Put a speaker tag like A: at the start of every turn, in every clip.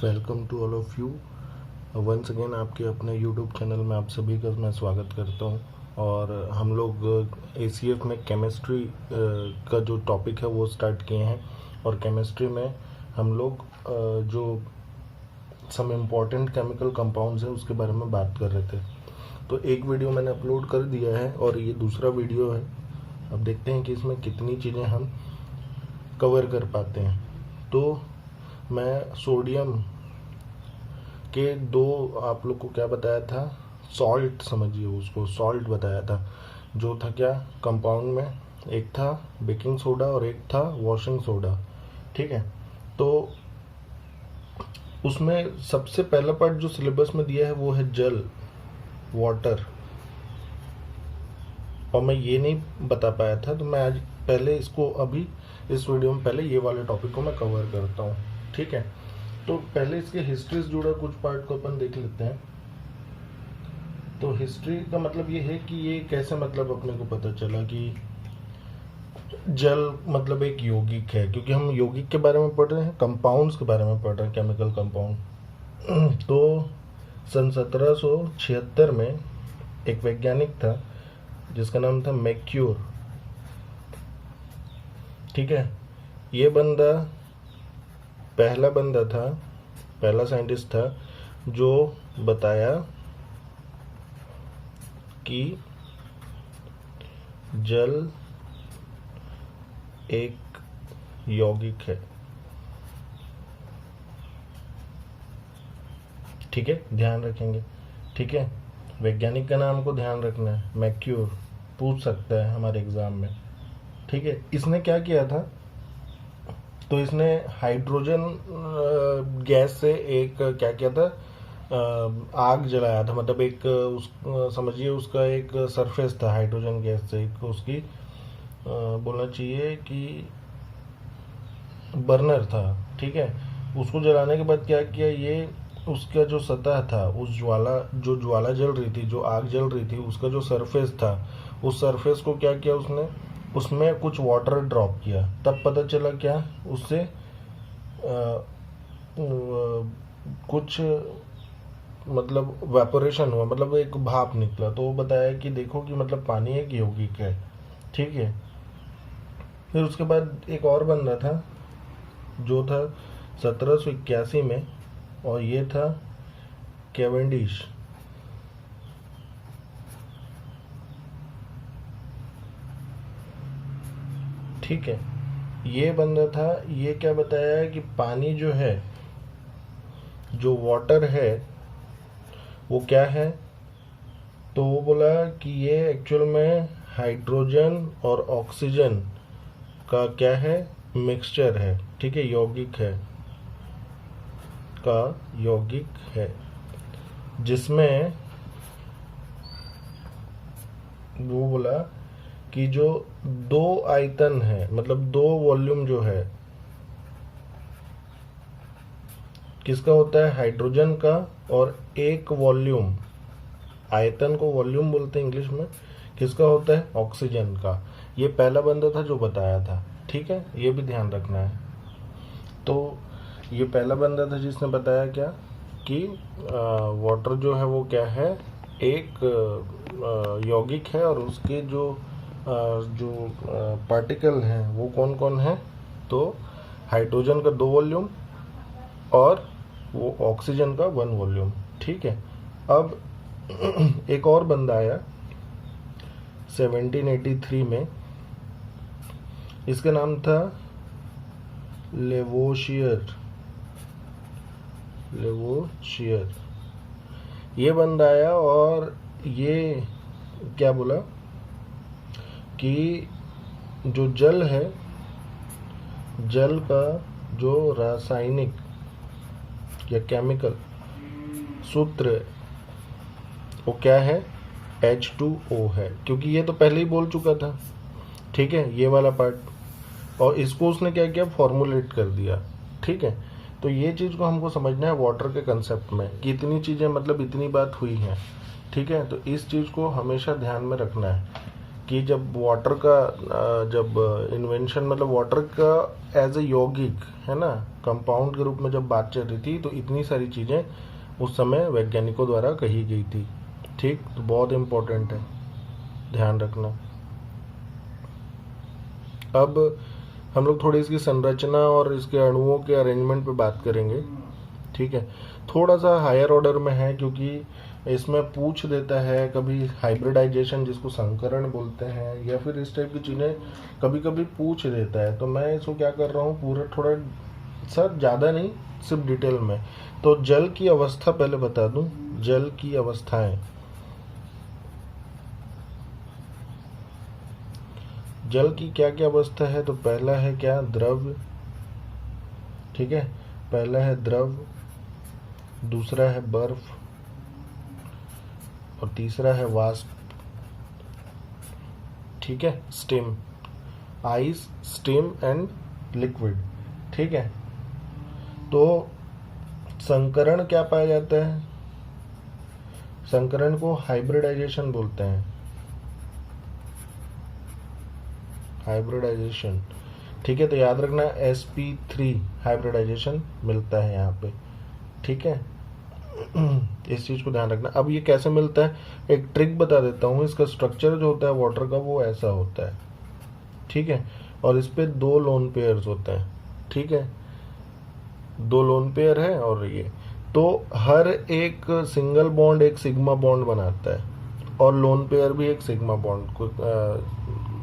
A: Welcome to all of you once again. आपके अपने YouTube channel में आप सभी का मैं स्वागत करता हूं। और हम लोग ACF में केमिस्ट्री का जो टॉपिक है वो स्टार्ट किए हैं। और केमिस्ट्री में हम लोग जो सम इम्पॉर्टेंट केमिकल कंपाउंड्स हैं उसके बारे में बात कर रहे थे। तो एक वीडियो मैंने अपलोड कर दिया है और ये दूसरा वीडियो है। अब देखते हैं कि इसमें कितनी चीज़ें हम कवर कर पाते हैं। तो मैं सोडियम के दो आप लोग को क्या बताया था, सॉल्ट समझिए, उसको सॉल्ट बताया था। जो था क्या कंपाउंड में, एक था बेकिंग सोडा और एक था वॉशिंग सोडा। ठीक है, तो उसमें सबसे पहला पार्ट जो सिलेबस में दिया है वो है जल, वाटर। और मैं ये नहीं बता पाया था, तो मैं आज पहले इसको अभी इस वीडियो में पहले ये वाले टॉपिक को मैं कवर करता हूँ। ठीक है, तो पहले इसके हिस्ट्री से जुड़ा कुछ पार्ट को अपन देख लेते हैं। तो हिस्ट्री का मतलब ये है कि ये कैसे मतलब अपने को पता चला कि जल मतलब एक यौगिक है, क्योंकि हम यौगिक के बारे में पढ़ रहे हैं, कंपाउंड्स के बारे में पढ़ रहे हैं, केमिकल कंपाउंड। तो सन 1776 में एक वैज्ञानिक था जिसका नाम था मैक्यूर। ठीक है, ये बंदा पहला साइंटिस्ट था जो बताया कि जल एक यौगिक है। ठीक है, ध्यान रखेंगे। ठीक है, वैज्ञानिक का नाम को ध्यान रखना है, मैक्यूर। पूछ सकता है हमारे एग्जाम में। ठीक है, इसने क्या किया था, तो इसने हाइड्रोजन गैस से एक क्या किया था, आग जलाया था। मतलब एक समझिए उसका एक सरफेस था हाइड्रोजन गैस से, एक उसकी बोलना चाहिए कि बर्नर था। ठीक है, उसको जलाने के बाद क्या किया, ये उसका जो सतह था, उस ज्वाला जल रही थी, जो आग जल रही थी, उसका जो सरफेस था, उस सरफेस को क्या किया उसने, उसमें कुछ वाटर ड्रॉप किया। तब पता चला क्या, उससे कुछ मतलब वेपोरेशन हुआ, मतलब एक भाप निकला। तो वो बताया कि देखो कि मतलब पानी एक यौगिक है। ठीक है, फिर उसके बाद एक और बंदा था जो था 1781 में, और ये था कैवेंडिश। ठीक है, ये बंदा था, ये क्या बताया कि पानी जो है, जो वाटर है, वो क्या है, तो वो बोला कि ये एक्चुअल में हाइड्रोजन और ऑक्सीजन का क्या है, मिक्सचर है। ठीक है, यौगिक है, जिसमें वो बोला कि जो दो आयतन है, मतलब दो वॉल्यूम जो है, किसका होता है, हाइड्रोजन का, और एक वॉल्यूम, आयतन को वॉल्यूम बोलते हैं इंग्लिश में, किसका होता है, ऑक्सीजन का। ये पहला बंदा था जो बताया था। ठीक है, ये भी ध्यान रखना है। तो ये पहला बंदा था जिसने बताया क्या कि वाटर जो है वो क्या है, एक यौगिक है, और उसके जो पार्टिकल हैं वो कौन कौन है, तो हाइड्रोजन का 2 वॉल्यूम और वो ऑक्सीजन का 1 वॉल्यूम। ठीक है, अब एक और बंदा आया 1783 में, इसका नाम था लेवोशियर। ये बंदा आया और ये क्या बोला कि जो जल है, जल का जो रासायनिक या केमिकल सूत्र है, वो क्या है, H2O है। क्योंकि ये तो पहले ही बोल चुका था। ठीक है, ये वाला पार्ट, और इसको उसने क्या किया, फॉर्मुलेट कर दिया। ठीक है, तो ये चीज़ को हमको समझना है वाटर के कंसेप्ट में कि इतनी चीज़ें, मतलब इतनी बात हुई है। ठीक है, तो इस चीज़ को हमेशा ध्यान में रखना है कि जब वाटर का जब इन्वेंशन मतलब वाटर का एज ए यौगिक है ना कंपाउंड के रूप में जब बात चल रही थी, तो इतनी सारी चीज़ें उस समय वैज्ञानिकों द्वारा कही गई थी। ठीक, तो बहुत इम्पोर्टेंट है, ध्यान रखना। अब हम लोग थोड़ी इसकी संरचना और इसके अणुओं के अरेंजमेंट पे बात करेंगे। ठीक है, थोड़ा सा हायर ऑर्डर में है, क्योंकि इसमें पूछ देता है कभी हाइब्रिडाइजेशन जिसको संकरण बोलते हैं, या फिर इस टाइप की चीज़ें कभी कभी पूछ देता है। तो मैं इसको क्या कर रहा हूँ, पूरा थोड़ा सर ज़्यादा नहीं, सिर्फ डिटेल में। तो जल की अवस्था पहले बता दूं, जल की अवस्थाएं। जल की क्या क्या अवस्था है, तो पहला है क्या, द्रव। ठीक है, पहला है द्रव, दूसरा है बर्फ, और तीसरा है वाष्प। ठीक है, steam, ice, steam and liquid. ठीक है, तो संकरण क्या पाया जाता है, संकरण को हाइब्रिडाइजेशन बोलते हैं, हाइब्रिडाइजेशन। ठीक है, तो याद रखना sp3 हाइब्रिडाइजेशन मिलता है यहाँ पे। ठीक है, इस चीज को ध्यान रखना। अब ये कैसे मिलता है, एक ट्रिक बता देता हूँ। इसका स्ट्रक्चर जो होता है वाटर का वो ऐसा होता है। ठीक है, और इस पे 2 लोन पेयर्स होते हैं। ठीक है, 2 लोन पेयर है, और ये तो हर एक सिंगल बॉन्ड एक सिग्मा बॉन्ड बनाता है, और लोन पेयर भी एक सिग्मा बॉन्ड को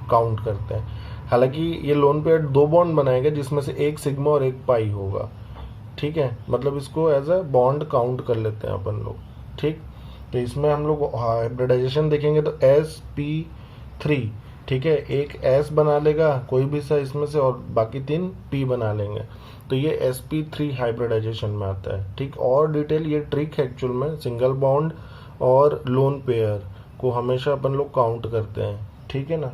A: काउंट करते हैं। हालांकि ये लोन पेयर 2 बॉन्ड बनाएगा जिसमें से एक सिग्मा और एक पाई होगा। ठीक है, मतलब इसको एज अ बॉन्ड काउंट कर लेते हैं अपन लोग। ठीक, तो इसमें हम लोग हाइब्रिडाइजेशन देखेंगे तो sp3। ठीक है, एक s बना लेगा कोई भी सा इसमें से, और बाकी 3 p बना लेंगे, तो ये sp3 हाइब्रिडाइजेशन में आता है। ठीक, और डिटेल ये ट्रिक है एक्चुअल में, सिंगल बॉन्ड और लोन पेयर को हमेशा अपन लोग काउंट करते हैं। ठीक है ना,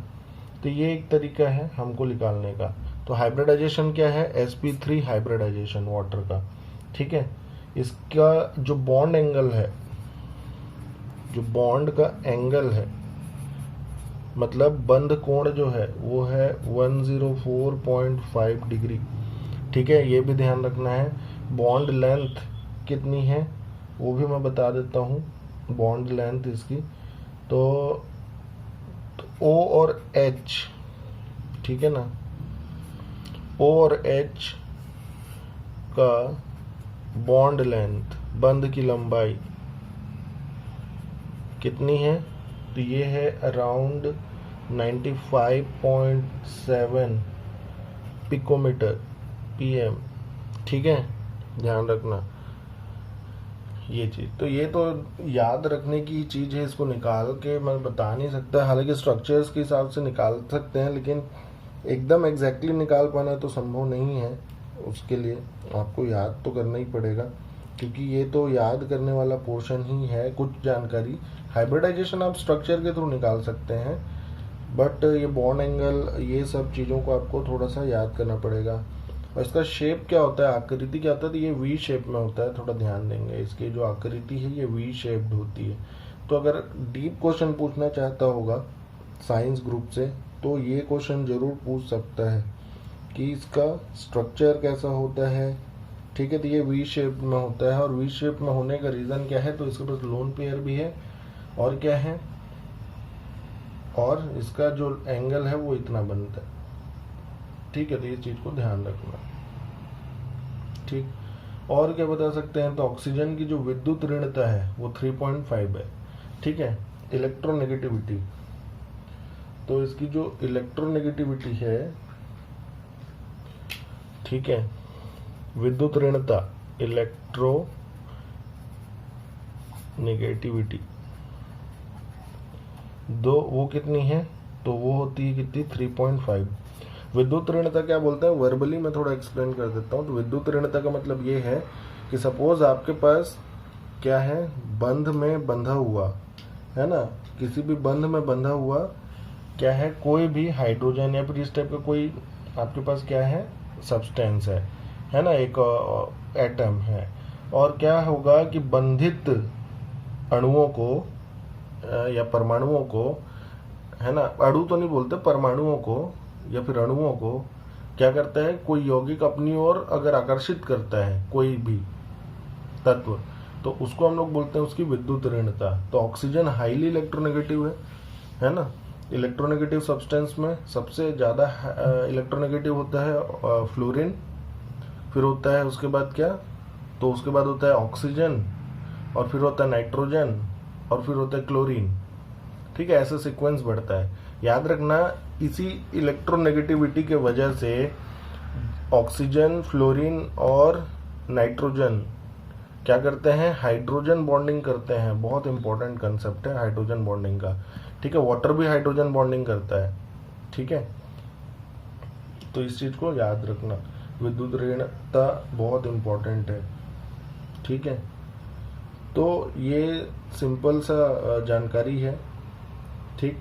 A: तो ये एक तरीका है हमको निकालने का। तो हाइब्रिडाइजेशन क्या है, sp3 हाइब्रिडाइजेशन वाटर का। ठीक है, इसका जो बॉन्ड एंगल है, जो बॉन्ड का एंगल है, मतलब बंध कोण जो है वो है 104.5 डिग्री। ठीक है, ये भी ध्यान रखना है। बॉन्ड लेंथ कितनी है वो भी मैं बता देता हूँ, बॉन्ड लेंथ इसकी तो O और H। ठीक है ना, O और H का बॉन्ड लेंथ, बंध की लंबाई कितनी है, तो ये है अराउंड 95.7 पिकोमीटर pm। ठीक है, ध्यान रखना ये चीज़। तो ये तो याद रखने की चीज़ है, इसको निकाल के मैं बता नहीं सकता। हालांकि स्ट्रक्चर्स के हिसाब से निकाल सकते हैं, लेकिन एकदम एग्जैक्टली निकाल पाना तो संभव नहीं है। उसके लिए आपको याद तो करना ही पड़ेगा, क्योंकि ये तो याद करने वाला पोर्शन ही है। कुछ जानकारी हाइब्रिडाइजेशन आप स्ट्रक्चर के थ्रू निकाल सकते हैं, बट ये बॉन्ड एंगल ये सब चीज़ों को आपको थोड़ा सा याद करना पड़ेगा। और इसका शेप क्या होता है, आकृति क्या होता है, तो ये वी शेप में होता है। थोड़ा ध्यान देंगे, इसकी जो आकृति है ये वी शेप्ड होती है। तो अगर डीप क्वेश्चन पूछना चाहता होगा साइंस ग्रुप से, तो ये क्वेश्चन जरूर पूछ सकता है कि इसका स्ट्रक्चर कैसा होता है। ठीक है, तो ये वी शेप में होता है, और वी शेप में होने का रीज़न क्या है, तो इसके पास लोन पेयर भी है, और क्या है, और इसका जो एंगल है वो इतना बनता है। ठीक है, तो ये चीज़ को ध्यान रखना। ठीक, और क्या बता सकते हैं, तो ऑक्सीजन की जो विद्युत ऋणता है वो 3.5 है। ठीक है, इलेक्ट्रोनेगेटिविटी, तो इसकी जो इलेक्ट्रोनेगेटिविटी है, ठीक है, विद्युत ऋणता इलेक्ट्रोनेगेटिविटी वो कितनी है, तो वो होती है कितनी, 3.5। विद्युत ऋणता क्या बोलते हैं, वर्बली मैं थोड़ा एक्सप्लेन कर देता हूँ। तो विद्युत ऋणता का मतलब ये है कि सपोज आपके पास क्या है, बंध में बंधा हुआ है ना, किसी भी बंध में बंधा हुआ क्या है, कोई भी हाइड्रोजन या फिर इस टाइप का कोई आपके पास क्या है, सब्सटेंस है ना, एक एटम है। और क्या होगा कि बंधित अणुओं को या परमाणुओं को है ना, अणु तो नहीं बोलते, परमाणुओं को या फिर अणुओं को क्या करता है, कोई यौगिक अपनी ओर अगर आकर्षित करता है कोई भी तत्व, तो उसको हम लोग बोलते हैं उसकी विद्युत ऋणता। तो ऑक्सीजन हाईली इलेक्ट्रोनेगेटिव है ना। इलेक्ट्रोनेगेटिव सब्सटेंस में सबसे ज़्यादा इलेक्ट्रोनेगेटिव होता है फ्लोरीन, फिर होता है उसके बाद क्या, तो उसके बाद होता है ऑक्सीजन, और फिर होता है नाइट्रोजन, और फिर होता है क्लोरीन। ठीक है, ऐसे सीक्वेंस बढ़ता है। याद रखना, इसी इलेक्ट्रोनेगेटिविटी के वजह से ऑक्सीजन, फ्लोरीन और नाइट्रोजन क्या करते हैं, हाइड्रोजन बॉन्डिंग करते हैं। बहुत इंपॉर्टेंट कंसेप्ट है हाइड्रोजन बॉन्डिंग का। ठीक है, वाटर भी हाइड्रोजन बॉन्डिंग करता है। ठीक है, तो इस चीज को याद रखना, विद्युत ऋणता बहुत इंपॉर्टेंट है। ठीक है, तो ये सिंपल सा जानकारी है। ठीक,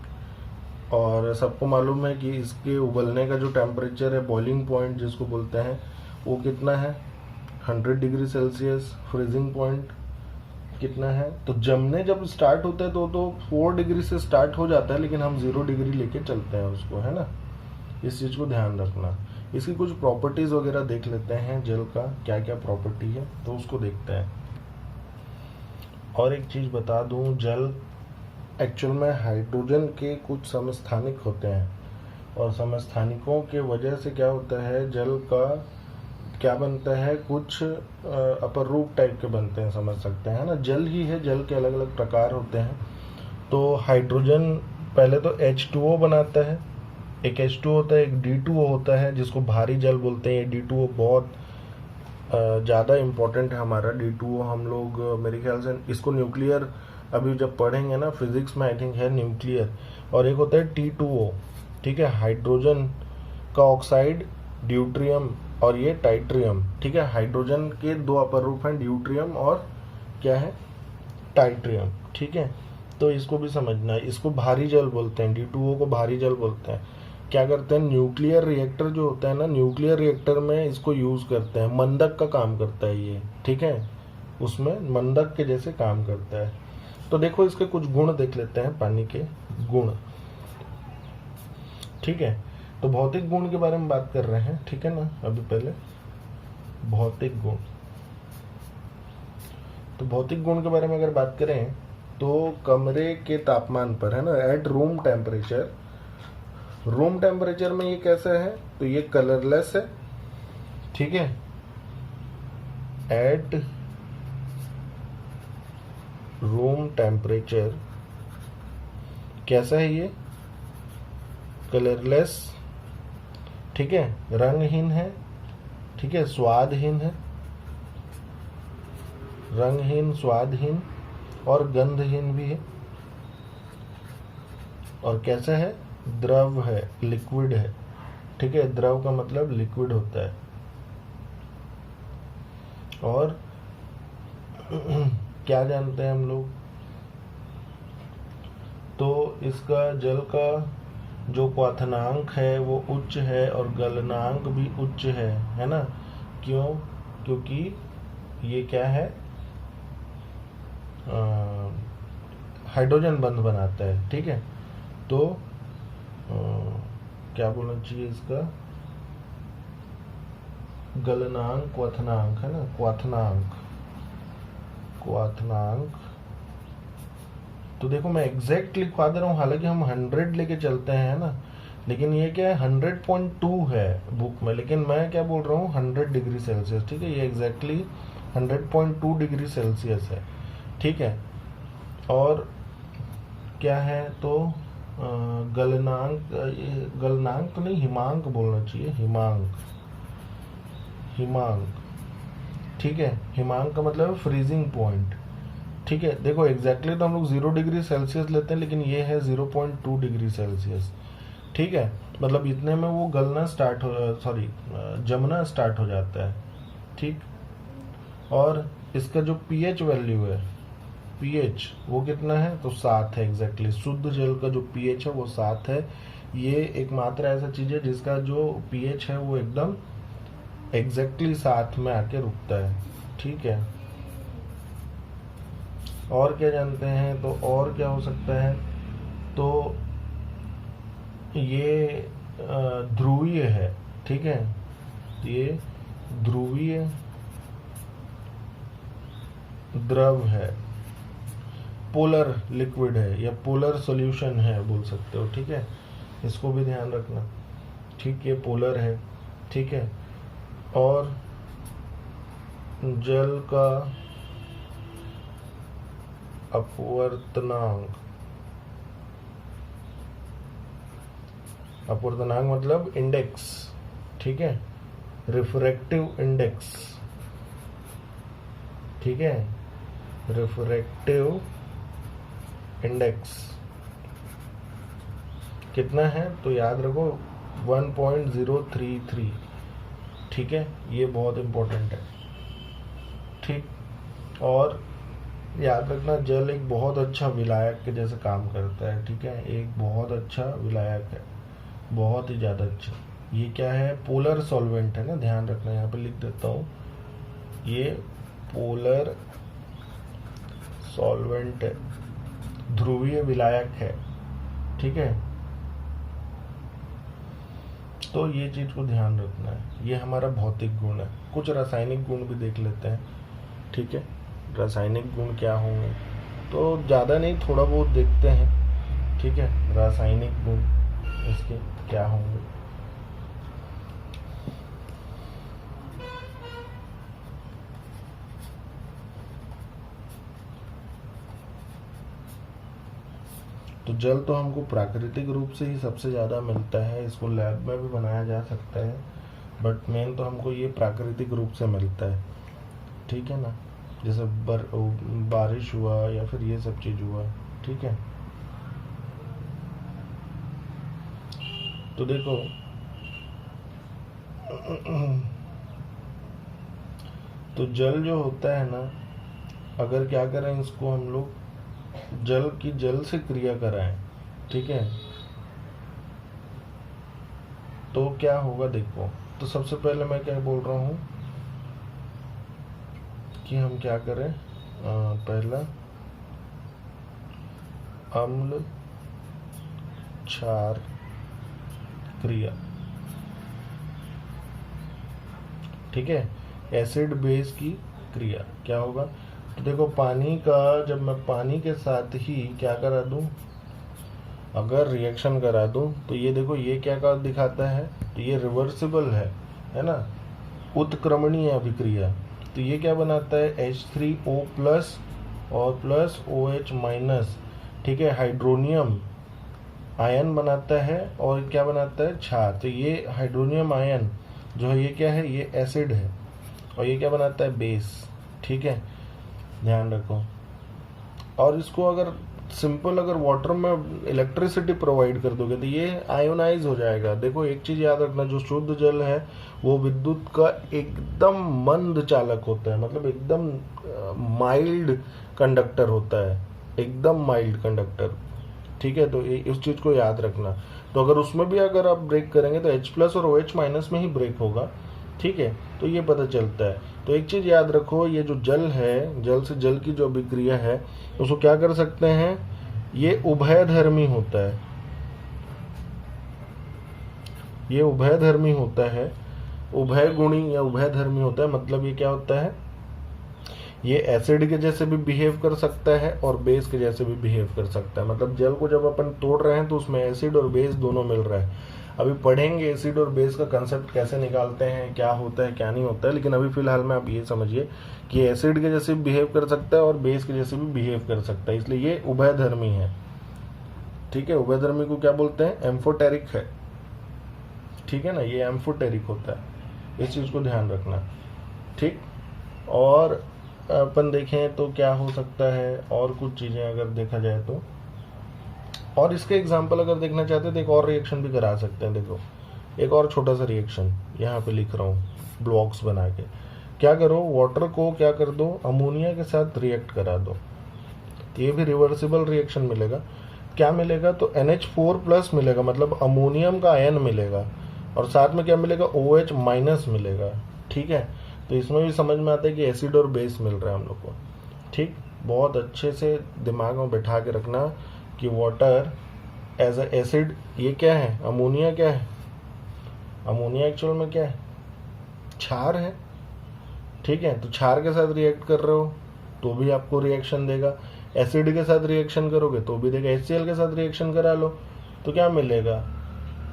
A: और सबको मालूम है कि इसके उबलने का जो टेम्परेचर है, बॉइलिंग पॉइंट जिसको बोलते हैं, वो कितना है, 100 डिग्री सेल्सियस। फ्रीजिंग पॉइंट कितना है, तो जमने जब स्टार्ट होता है तो 4 डिग्री से स्टार्ट हो जाता है, लेकिन हम 0 डिग्री लेके चलते हैं उसको, है ना। इस चीज को ध्यान रखना। इसकी कुछ प्रॉपर्टीज वगैरह देख लेते हैं, जल का क्या क्या प्रॉपर्टी है, तो उसको देखते हैं। और एक चीज बता दूं, जल एक्चुअल में हाइड्रोजन के कुछ समस्थानिक होते हैं, और समस्थानिकों के वजह से क्या होता है, जल का क्या बनता है, कुछ अपर रूप टाइप के बनते हैं, समझ सकते हैं, है ना। जल ही है, जल के अलग अलग प्रकार होते हैं। तो हाइड्रोजन पहले तो H2O बनाता है, एक H2O होता है, एक D2O होता है, जिसको भारी जल बोलते हैं। ये D2O बहुत ज़्यादा इम्पोर्टेंट है हमारा D2O। हम लोग मेरे ख्याल से इसको न्यूक्लियर अभी जब पढ़ेंगे ना फिजिक्स में, आई थिंक है न्यूक्लियर। और एक होता है T2O, ठीक है, हाइड्रोजन का ऑक्साइड, ड्यूट्रियम, और ये टाइट्रियम। ठीक है, हाइड्रोजन के दो अपर रूप हैं, ड्यूट्रियम और क्या है, टाइट्रियम। ठीक है, तो इसको भी समझना है। इसको भारी जल बोलते हैं, D2O को भारी जल बोलते हैं। क्या करते हैं, न्यूक्लियर रिएक्टर जो होता है ना, न्यूक्लियर रिएक्टर में इसको यूज करते हैं, मंदक का काम करता है ये। ठीक है, उसमें मंदक के जैसे काम करता है। तो देखो इसके कुछ गुण देख लेते हैं, पानी के गुण। ठीक है, तो भौतिक गुण के बारे में बात कर रहे हैं, ठीक है ना। अभी पहले भौतिक गुण, तो भौतिक गुण के बारे में अगर बात करें तो कमरे के तापमान पर, है ना, at room temperature, room temperature में ये कैसा है, तो ये कलरलेस है। ठीक है, एट रूम टेम्परेचर कैसा है ये, कलरलेस। ठीक है, रंगहीन है। ठीक है, स्वादहीन है, रंगहीन, स्वादहीन और गंधहीन भी है। और कैसा है, द्रव है, लिक्विड है। ठीक है, द्रव का मतलब लिक्विड होता है। और क्या जानते हैं हम लोग, तो इसका जल का जो क्वथनांक है वो उच्च है, और गलनांक भी उच्च है ना। क्यों, क्योंकि ये क्या है, हाइड्रोजन बंध बनाता है। ठीक है, तो क्या बोलना चाहिए इसका, गलनांक, क्वथनांक, है ना, क्वथनांक, क्वथनांक। तो देखो मैं एग्जैक्ट लिखवा दे रहा हूँ, हालांकि हम 100 लेके चलते हैं ना, लेकिन ये क्या है 100.2 है बुक में, लेकिन मैं क्या बोल रहा हूँ 100 डिग्री सेल्सियस। ठीक है, ये एग्जैक्टली 100.2 डिग्री सेल्सियस है। ठीक है, और क्या है, तो गलनांक, गलनांक तो नहीं, हिमांक बोलना चाहिए, हिमांक, हिमांक। ठीक है, हिमांक का मतलब फ्रीजिंग पॉइंट। ठीक है, देखो एग्जैक्टली तो हम लोग 0 डिग्री सेल्सियस लेते हैं, लेकिन ये है 0.2 डिग्री सेल्सियस। ठीक है, मतलब इतने में वो गलना स्टार्ट हो, सॉरी जमना स्टार्ट हो जाता है। ठीक, और इसका जो पीएच वैल्यू है, पीएच वो कितना है, तो 7 है एग्जैक्टली। शुद्ध जल का जो पीएच है वो 7 है। ये एकमात्र ऐसा चीज है जिसका जो पीएच है वो एकदम एग्जैक्टली 7 में आके रुकता है। ठीक है, और क्या जानते हैं, तो और क्या हो सकता है, तो ये ध्रुवीय है, ठीक है, ये ध्रुवीय द्रव है, पोलर लिक्विड है या पोलर सॉल्यूशन है बोल सकते हो, ठीक है, इसको भी ध्यान रखना, ठीक, ये पोलर है, ठीक है। और जल का अपवर्तनांक, अपवर्तनांक मतलब इंडेक्स, ठीक है, रिफ्रैक्टिव इंडेक्स, ठीक है, रिफ्रैक्टिव इंडेक्स कितना है तो याद रखो 1.033, ठीक है, ये बहुत इंपॉर्टेंट है, ठीक। और याद रखना जल एक बहुत अच्छा विलायक के जैसे काम करता है, ठीक है, एक बहुत अच्छा विलायक है, बहुत ही ज़्यादा अच्छा। ये क्या है, पोलर सॉल्वेंट है ना, ध्यान रखना, यहाँ पे लिख देता हूँ, ये पोलर सॉल्वेंट है, ध्रुवीय विलायक है, ठीक है। तो ये चीज को ध्यान रखना है, ये हमारा भौतिक गुण है। कुछ रासायनिक गुण भी देख लेते हैं, ठीक है, रासायनिक गुण क्या होंगे, तो ज़्यादा नहीं थोड़ा बहुत देखते हैं, ठीक है, रासायनिक गुण इसके क्या होंगे। तो जल तो हमको प्राकृतिक रूप से ही सबसे ज़्यादा मिलता है, इसको लैब में भी बनाया जा सकता है, बट मेन तो हमको ये प्राकृतिक रूप से मिलता है, ठीक है ना, जैसे बारिश हुआ या फिर ये सब चीज़ हुआ, ठीक है। तो देखो तो जल जो होता है ना, अगर क्या करें इसको हम लोग जल से क्रिया कराएं, ठीक है, तो क्या होगा देखो। तो सबसे पहले मैं क्या बोल रहा हूं कि हम क्या करें, पहला अम्ल क्षार क्रिया, ठीक है, एसिड बेस की क्रिया क्या होगा। तो देखो पानी का, जब मैं पानी के साथ ही क्या करा दूं, अगर रिएक्शन करा दूं, तो ये देखो ये क्या का दिखाता है, तो ये रिवर्सिबल है ना, उत्क्रमणीय अभिक्रिया। तो ये क्या बनाता है, H3O प्लस और प्लस OH माइनस, ठीक है, हाइड्रोनियम आयन बनाता है और क्या बनाता है, क्षार। तो ये हाइड्रोनियम आयन जो है ये क्या है, ये एसिड है, और ये क्या बनाता है, बेस, ठीक है, ध्यान रखो। और इसको अगर सिंपल अगर वाटर में इलेक्ट्रिसिटी प्रोवाइड कर दोगे तो ये आयोनाइज हो जाएगा। देखो एक चीज याद रखना, जो शुद्ध जल है वो विद्युत का एकदम मंद चालक होता है, मतलब एकदम माइल्ड कंडक्टर होता है, एकदम माइल्ड कंडक्टर, ठीक है। तो इस चीज को याद रखना। तो अगर उसमें भी अगर आप ब्रेक करेंगे तो H प्लस और OH माइनस में ही ब्रेक होगा, ठीक है, तो ये पता चलता है। तो एक चीज याद रखो, ये जो जल है, जल से जल की जो अभिक्रिया है उसको क्या कर सकते हैं, ये उभयधर्मी होता है, ये उभयधर्मी होता है, उभय गुणी या उभयधर्मी होता है। मतलब ये क्या होता है, ये एसिड के जैसे भी बिहेव कर सकता है और बेस के जैसे भी बिहेव कर सकता है। मतलब जल को जब अपन तोड़ रहे हैं तो उसमें एसिड और बेस दोनों मिल रहा है। अभी पढ़ेंगे एसिड और बेस का कंसेप्ट कैसे निकालते हैं, क्या होता है क्या नहीं होता है, लेकिन अभी फिलहाल में आप ये समझिए कि एसिड के जैसे भी बिहेव कर सकता है और बेस के जैसे भी बिहेव कर सकता है, इसलिए ये उभयधर्मी है, ठीक है। उभयधर्मी को क्या बोलते हैं, एम्फोटेरिक है, ठीक है ना, ये एम्फोटेरिक होता है, इस चीज को ध्यान रखना, ठीक। और अपन देखें तो क्या हो सकता है, और कुछ चीजें अगर देखा जाए तो, और इसके एग्जाम्पल अगर देखना चाहते हैं तो एक और रिएक्शन भी करा सकते हैं। देखो एक और छोटा सा रिएक्शन यहाँ पे लिख रहा हूँ ब्लॉक्स बना के। क्या करो, वाटर को क्या कर दो, अमोनिया के साथ रिएक्ट करा दो, तो ये भी रिवर्सिबल रिएक्शन मिलेगा। क्या मिलेगा, तो NH4 प्लस मिलेगा, मतलब अमोनियम का आयन मिलेगा, और साथ में क्या मिलेगा, OH माइनस मिलेगा, ठीक है। तो इसमें भी समझ में आता है कि एसिड और बेस मिल रहा है हम लोग को, ठीक। बहुत अच्छे से दिमाग में बैठा के रखना कि वाटर एज अ एसिड ये क्या है, अमोनिया क्या है, अमोनिया एक्चुअल में क्या है, क्षार है। ठीक है, तो क्षार के साथ रिएक्ट कर रहे हो तो भी आपको रिएक्शन देगा, एसिड के साथ रिएक्शन करोगे तो भी देगा। HCl के साथ रिएक्शन करा लो तो क्या मिलेगा,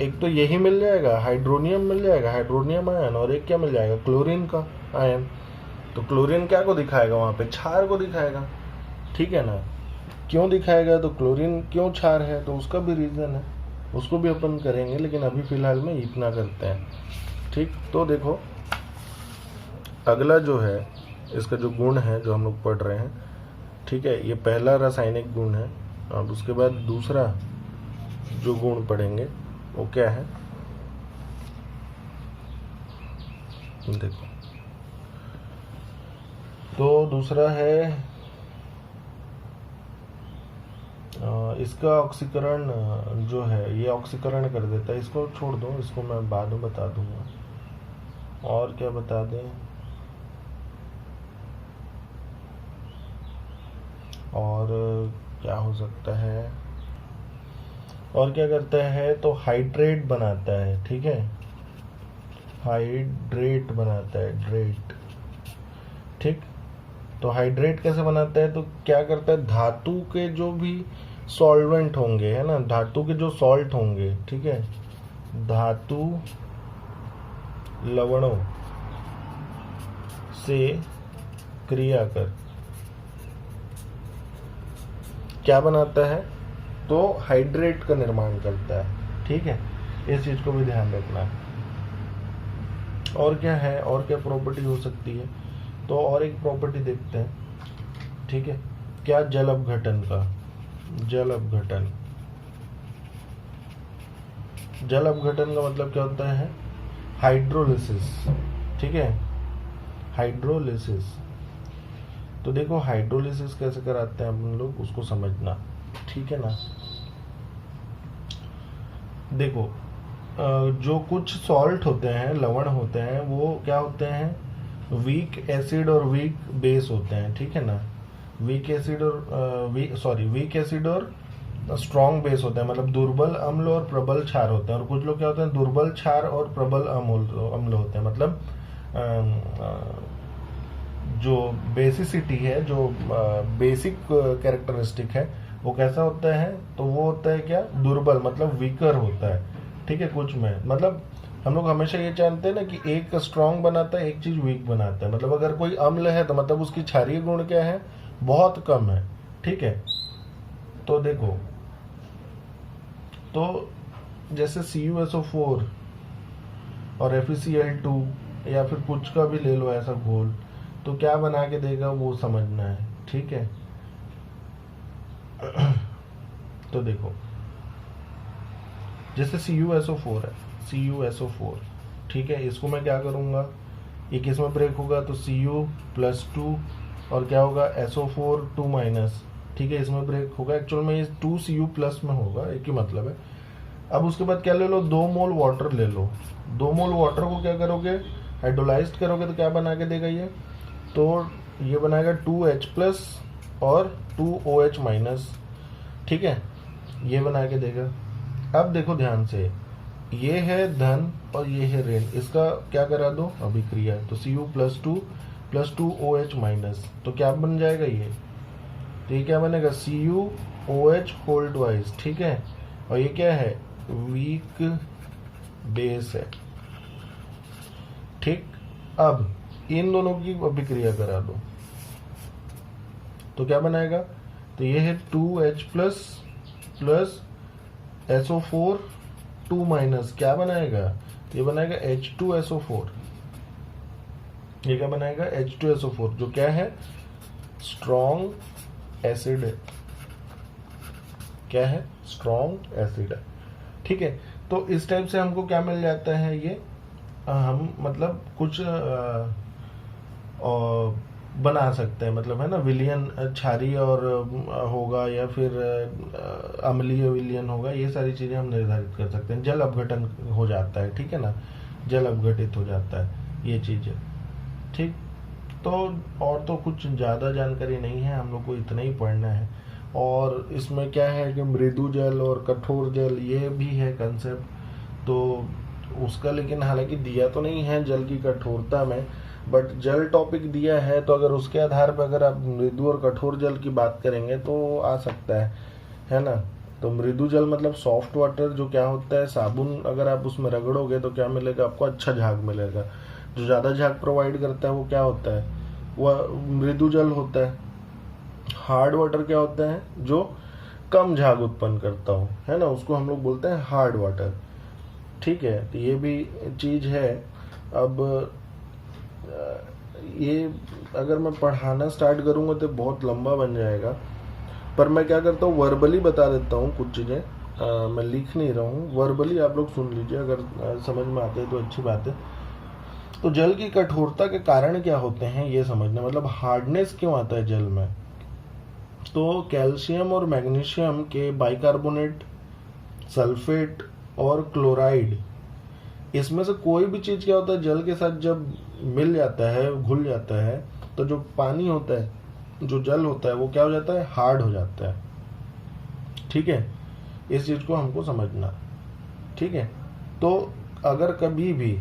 A: एक तो यही मिल जाएगा, हाइड्रोनियम मिल जाएगा, हाइड्रोनियम आयन, और एक क्या मिल जाएगा, क्लोरीन का आयन। तो क्लोरीन क्या को दिखाएगा वहाँ पे, क्षार को दिखाएगा। ठीक है ना, क्यों दिखाएगा, तो क्लोरीन क्यों क्षार है, तो उसका भी रीज़न है, उसको भी अपन करेंगे, लेकिन अभी फ़िलहाल में इतना करते हैं। ठीक, तो देखो अगला जो है इसका जो गुण है जो हम लोग पढ़ रहे हैं, ठीक है, ये पहला रासायनिक गुण है। अब उसके बाद दूसरा जो गुण पढ़ेंगे वो क्या है, देखो, तो दूसरा है इसका ऑक्सीकरण जो है, ये ऑक्सीकरण कर देता है, इसको छोड़ दो, इसको मैं बाद में बता दूंगा। और क्या बता दें, और क्या हो सकता है, और क्या करता है, तो हाइड्रेट बनाता है। ठीक है, हाइड्रेट बनाता है, ड्रेट। ठीक, तो हाइड्रेट कैसे बनाता है, तो क्या करता है, धातु के जो भी सॉल्वेंट होंगे, है ना, धातु के जो सॉल्ट होंगे, ठीक है, धातु लवणों से क्रिया कर क्या बनाता है, तो हाइड्रेट का निर्माण करता है। ठीक है, इस चीज को भी ध्यान रखना है। और क्या है, और क्या प्रॉपर्टी हो सकती है, तो और एक प्रॉपर्टी देखते हैं। ठीक है, क्या, जल अपघटन का, जल अपघटन, जल अपघटन का मतलब क्या होता है, हाइड्रोलिसिस। ठीक है, हाइड्रोलिसिस, तो देखो हाइड्रोलिसिस कैसे कराते हैं अपन लोग, उसको समझना। ठीक है ना, देखो जो कुछ सॉल्ट होते हैं, लवण होते हैं, वो क्या होते हैं, वीक एसिड और वीक बेस होते हैं। ठीक है ना, वीक एसिड और वीक एसिड और स्ट्रॉन्ग बेस होते हैं, मतलब दुर्बल अम्ल और प्रबल क्षार होते हैं। और कुछ लोग क्या होते हैं, दुर्बल क्षार और प्रबल अम्ल होते हैं। मतलब जो बेसिसिटी है, जो बेसिक कैरेक्टरिस्टिक है, वो कैसा होता है, तो वो होता है क्या, दुर्बल, मतलब वीकर होता है। ठीक है, कुछ में मतलब हम लोग हमेशा ये जानते हैं ना कि एक स्ट्रांग बनाता है, एक चीज वीक बनाता है। मतलब अगर कोई अम्ल है तो मतलब उसकी क्षारीय गुण क्या है, बहुत कम है। ठीक है, तो देखो, तो जैसे CuSO4 और FeCl2 या फिर कुछ का भी ले लो ऐसा घोल, तो क्या बना के देगा वो समझना है। ठीक है, तो देखो जैसे CuSO4 है, CuSO4, ठीक है, इसको मैं क्या करूंगा, ये किस में ब्रेक होगा, तो Cu+2 और क्या होगा, SO4 2-। ठीक है, इसमें ब्रेक होगा, एक्चुअल में ये 2Cu+ में होगा, एक ही मतलब है। अब उसके बाद क्या ले लो, 2 मोल वाटर ले लो। 2 मोल वाटर को क्या करोगे, हाइड्रोलाइज्ड करोगे, तो क्या बना के देगा ये, तो ये बनाएगा 2H+ और 2OH-। ठीक है, ये बना के देगा। अब देखो ध्यान से, ये है धन और ये है ऋण, इसका क्या करा दो अभिक्रिया, तो Cu+2 + 2OH-। तो क्या बन जाएगा ये, तो ये क्या बनेगा, CuOH²। ठीक है, और ये क्या है, वीक बेस है। ठीक, अब इन दोनों की अभिक्रिया करा दो तो क्या बनाएगा, तो ये है 2H+ + SO4 2-। क्या बनाएगा, तो ये बनाएगा H2SO4। ये क्या बनाएगा, H2SO4, जो क्या है, स्ट्रॉन्ग एसिड है। क्या है, स्ट्रॉन्ग एसिड है। ठीक है, तो इस टाइप से हमको क्या मिल जाता है, ये हम मतलब कुछ बना सकते हैं, मतलब है ना, विलियन क्षारीय और होगा या फिर अम्लीय विलियन होगा, ये सारी चीजें हम निर्धारित कर सकते हैं। जल अपघटन हो जाता है, ठीक है ना, जल अपघटित हो जाता है, ये चीजें। ठीक, तो और तो कुछ ज़्यादा जानकारी नहीं है, हम लोग को इतना ही पढ़ना है। और इसमें क्या है कि मृदु जल और कठोर जल ये भी है कंसेप्ट। तो उसका लेकिन हालांकि दिया तो नहीं है जल की कठोरता में, बट जल टॉपिक दिया है, तो अगर उसके आधार पर अगर आप मृदु और कठोर जल की बात करेंगे तो आ सकता है ना। तो मृदु जल मतलब सॉफ्ट वाटर, जो क्या होता है, साबुन अगर आप उसमें रगड़ोगे तो क्या मिलेगा आपको, अच्छा झाग मिलेगा। जो ज़्यादा झाग प्रोवाइड करता है वो क्या होता है, वह मृदु जल होता है। हार्ड वाटर क्या होता है, जो कम झाग उत्पन्न करता हो, है ना, उसको हम लोग बोलते हैं हार्ड वाटर। ठीक है, तो ये भी चीज़ है। अब ये अगर मैं पढ़ाना स्टार्ट करूँगा तो बहुत लंबा बन जाएगा, पर मैं क्या करता हूँ वर्बली बता देता हूँ कुछ चीज़ें। मैं लिख नहीं रहा हूँ, वर्बली आप लोग सुन लीजिए, अगर समझ में आते हैं तो अच्छी बात है। तो जल की कठोरता के कारण क्या होते हैं ये समझना, मतलब हार्डनेस क्यों आता है जल में। तो कैल्शियम और मैग्नीशियम के बाइकार्बोनेट, सल्फेट और क्लोराइड, इसमें से कोई भी चीज़ क्या होता है जल के साथ जब मिल जाता है, घुल जाता है, तो जो पानी होता है, जो जल होता है, वो क्या हो जाता है, हार्ड हो जाता है। ठीक है, इस चीज़ को हमको समझना। ठीक है, तो अगर कभी भी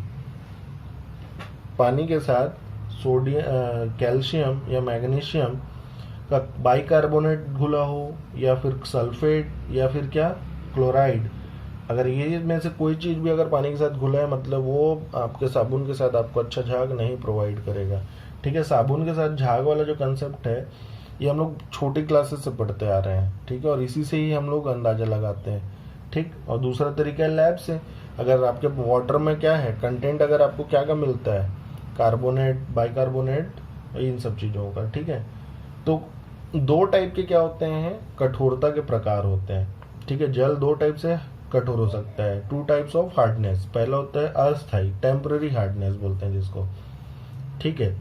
A: पानी के साथ सोडियम, कैल्शियम या मैग्नीशियम का बाइकार्बोनेट घुला हो, या फिर सल्फेट, या फिर क्या, क्लोराइड, अगर ये में से कोई चीज़ भी अगर पानी के साथ घुला है, मतलब वो आपके साबुन के साथ आपको अच्छा झाग नहीं प्रोवाइड करेगा। ठीक है, साबुन के साथ झाग वाला जो कंसेप्ट है ये हम लोग छोटी क्लासेस से पढ़ते आ रहे हैं। ठीक है, और इसी से ही हम लोग अंदाज़ा लगाते हैं। ठीक, और दूसरा तरीका है लैब से। अगर आपके वाटर में क्या है कंटेंट, अगर आपको क्या का मिलता है, कार्बोनेट, बाइकार्बोनेट, इन सब चीज़ों का। ठीक है, तो दो टाइप के क्या होते हैं, कठोरता के प्रकार होते हैं। ठीक है, जल दो टाइप से कठोर हो सकता है, 2 टाइप्स ऑफ हार्डनेस। पहला होता है अस्थाई, टेम्पररी हार्डनेस बोलते हैं जिसको। ठीक है,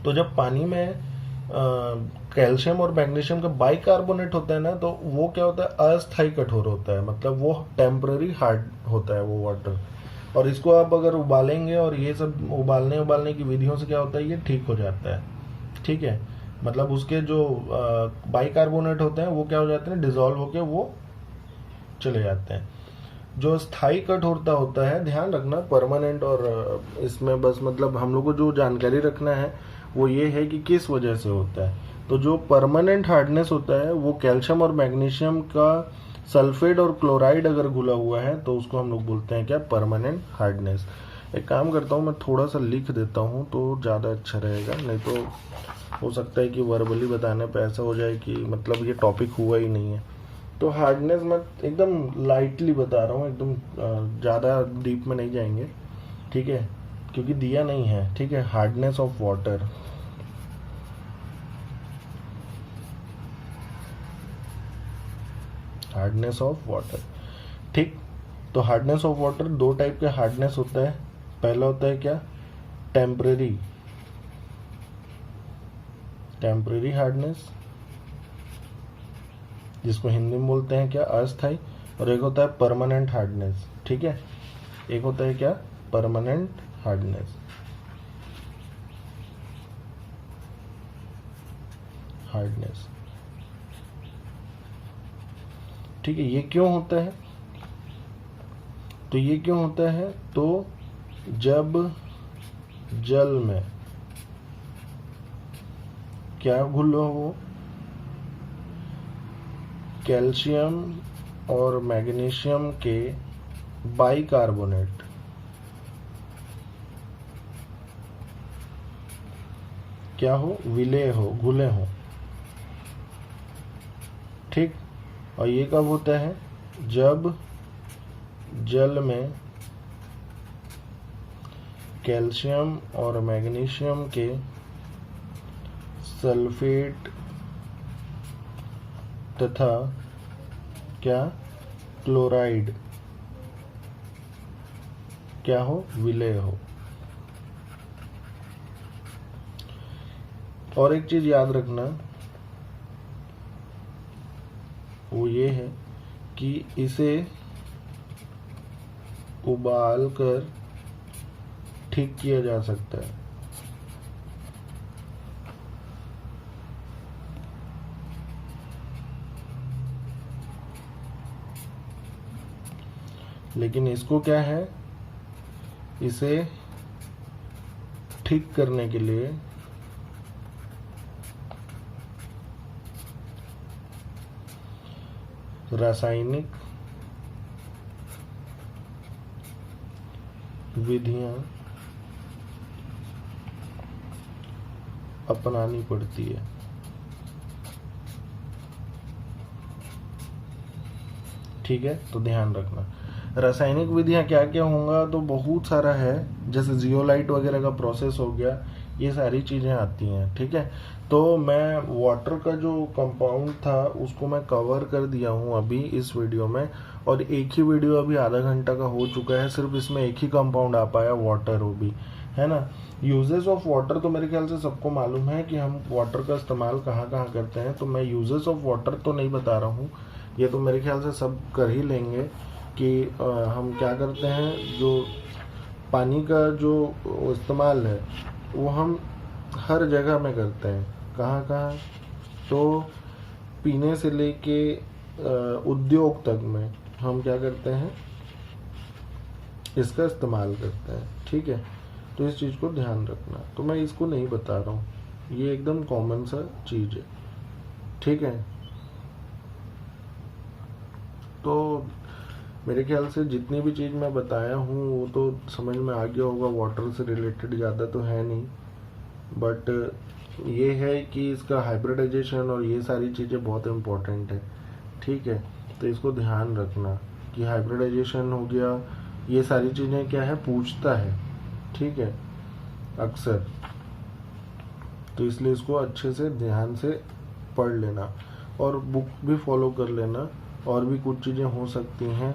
A: तो जब पानी में कैल्शियम और मैग्नीशियम का बाइकार्बोनेट होता है ना, तो वो क्या होता है, अस्थाई कठोर होता है, मतलब वो टेम्पररी हार्ड होता है वो वाटर। और इसको आप अगर उबालेंगे, और ये सब उबालने की विधियों से क्या होता है, ये ठीक हो जाता है। ठीक है, मतलब उसके जो बाइकार्बोनेट होते हैं वो क्या हो जाते हैं, डिजोल्व होके वो चले जाते हैं। जो स्थायी कठोरता होता है, ध्यान रखना परमानेंट, और इसमें बस मतलब हम लोग को जो जानकारी रखना है वो ये है कि किस वजह से होता है। तो जो परमानेंट हार्डनेस होता है वो कैल्शियम और मैग्नीशियम का सल्फेट और क्लोराइड अगर घुला हुआ है तो उसको हम लोग बोलते हैं क्या, परमानेंट हार्डनेस। एक काम करता हूँ, मैं थोड़ा सा लिख देता हूँ तो ज़्यादा अच्छा रहेगा, नहीं तो हो सकता है कि वर्बली बताने पे ऐसा हो जाए कि मतलब ये टॉपिक हुआ ही नहीं है। तो हार्डनेस मैं एकदम लाइटली बता रहा हूँ, एकदम ज़्यादा डीप में नहीं जाएंगे। ठीक है, क्योंकि दिया नहीं है। ठीक है, hardness of water, hardness of water. ठीक, तो हार्डनेस ऑफ वाटर दो टाइप के हार्डनेस होता है। पहला होता है क्या, टेम्परेरी, टेम्परेरी हार्डनेस, जिसको हिंदी में बोलते हैं क्या, अस्थाई। और एक होता है परमानेंट हार्डनेस। ठीक है, एक होता है क्या, परमानेंट हार्डनेस, हार्डनेस। ठीक है, ये क्यों होता है, तो ये क्यों होता है, तो जब जल में क्या घुला हो, कैल्शियम और मैग्नीशियम के बाइकार्बोनेट, क्या हो, विलय हो, घुले हो। ठीक, और ये कब होता है, जब जल में कैल्शियम और मैग्नीशियम के सल्फेट तथा क्या, क्लोराइड क्या हो, विलय हो। और एक चीज याद रखना, वो ये है कि इसे उबाल कर ठीक किया जा सकता है। लेकिन इसको क्या है, इसे ठीक करने के लिए रासायनिक विधियां अपनानी पड़ती है। ठीक है, तो ध्यान रखना रासायनिक विधियां क्या क्या होंगे, तो बहुत सारा है, जैसे जियोलाइट वगैरह का प्रोसेस हो गया, ये सारी चीजें आती हैं। ठीक है, तो मैं वाटर का जो कंपाउंड था उसको मैं कवर कर दिया हूँ अभी इस वीडियो में, और एक ही वीडियो अभी आधा घंटा का हो चुका है, सिर्फ इसमें एक ही कंपाउंड आ पाया, वाटर, वो भी है ना। यूजेस ऑफ वाटर तो मेरे ख्याल से सबको मालूम है कि हम वाटर का इस्तेमाल कहाँ कहाँ करते हैं, तो मैं यूजेस ऑफ वाटर तो नहीं बता रहा हूँ, ये तो मेरे ख्याल से सब कर ही लेंगे कि हम क्या करते हैं। जो पानी का जो इस्तेमाल है वो हम हर जगह में करते हैं, कहाँ कहाँ, तो पीने से लेके उद्योग तक में हम क्या करते हैं, इसका इस्तेमाल करते हैं। ठीक है, तो इस चीज़ को ध्यान रखना, तो मैं इसको नहीं बता रहा हूँ, ये एकदम कॉमन सा चीज़ है। ठीक है, तो मेरे ख्याल से जितनी भी चीज़ मैं बताया हूँ वो तो समझ में आ गया होगा, वाटर से रिलेटेड ज़्यादा तो है नहीं, बट ये है कि इसका हाइब्रिडाइजेशन और ये सारी चीज़ें बहुत इम्पोर्टेंट है। ठीक है, तो इसको ध्यान रखना कि हाइब्रिडाइजेशन हो गया, ये सारी चीज़ें क्या है, पूछता है। ठीक है, अक्सर, तो इसलिए इसको अच्छे से ध्यान से पढ़ लेना और बुक भी फॉलो कर लेना। और भी कुछ चीज़ें हो सकती हैं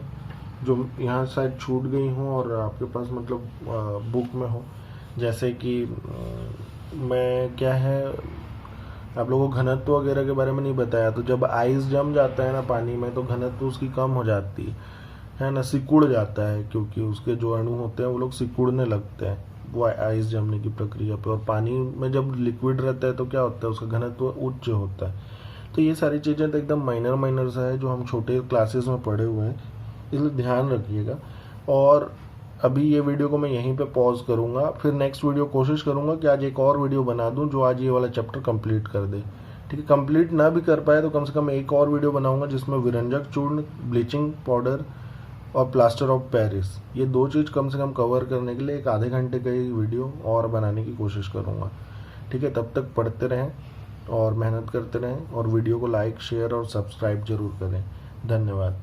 A: जो यहाँ शायद छूट गई हों और आपके पास मतलब बुक में हो, जैसे कि मैं क्या है, आप लोगों को घनत्व वगैरह के बारे में नहीं बताया, तो जब आइस जम जाता है ना पानी में तो घनत्व उसकी कम हो जाती है ना, सिकुड़ जाता है, क्योंकि उसके जो अणु होते हैं वो लोग सिकुड़ने लगते हैं वो आइस जमने की प्रक्रिया पे। और पानी में जब लिक्विड रहता है तो क्या होता है, उसका घनत्व उच्च होता है। तो ये सारी चीज़ें तो एकदम माइनर सा है जो हम छोटे क्लासेस में पढ़े हुए हैं, इसलिए ध्यान रखिएगा। और अभी ये वीडियो को मैं यहीं पे पॉज करूँगा, फिर नेक्स्ट वीडियो कोशिश करूँगा कि आज एक और वीडियो बना दूँ जो आज ये वाला चैप्टर कंप्लीट कर दे। ठीक है, कंप्लीट ना भी कर पाए तो कम से कम एक और वीडियो बनाऊँगा जिसमें विरंजक चूर्ण, ब्लीचिंग पाउडर और प्लास्टर ऑफ पेरिस, ये दो चीज़ कम से कम कवर करने के लिए एक आधे घंटे का ही वीडियो और बनाने की कोशिश करूँगा। ठीक है, तब तक पढ़ते रहें और मेहनत करते रहें और वीडियो को लाइक, शेयर और सब्सक्राइब जरूर करें। धन्यवाद।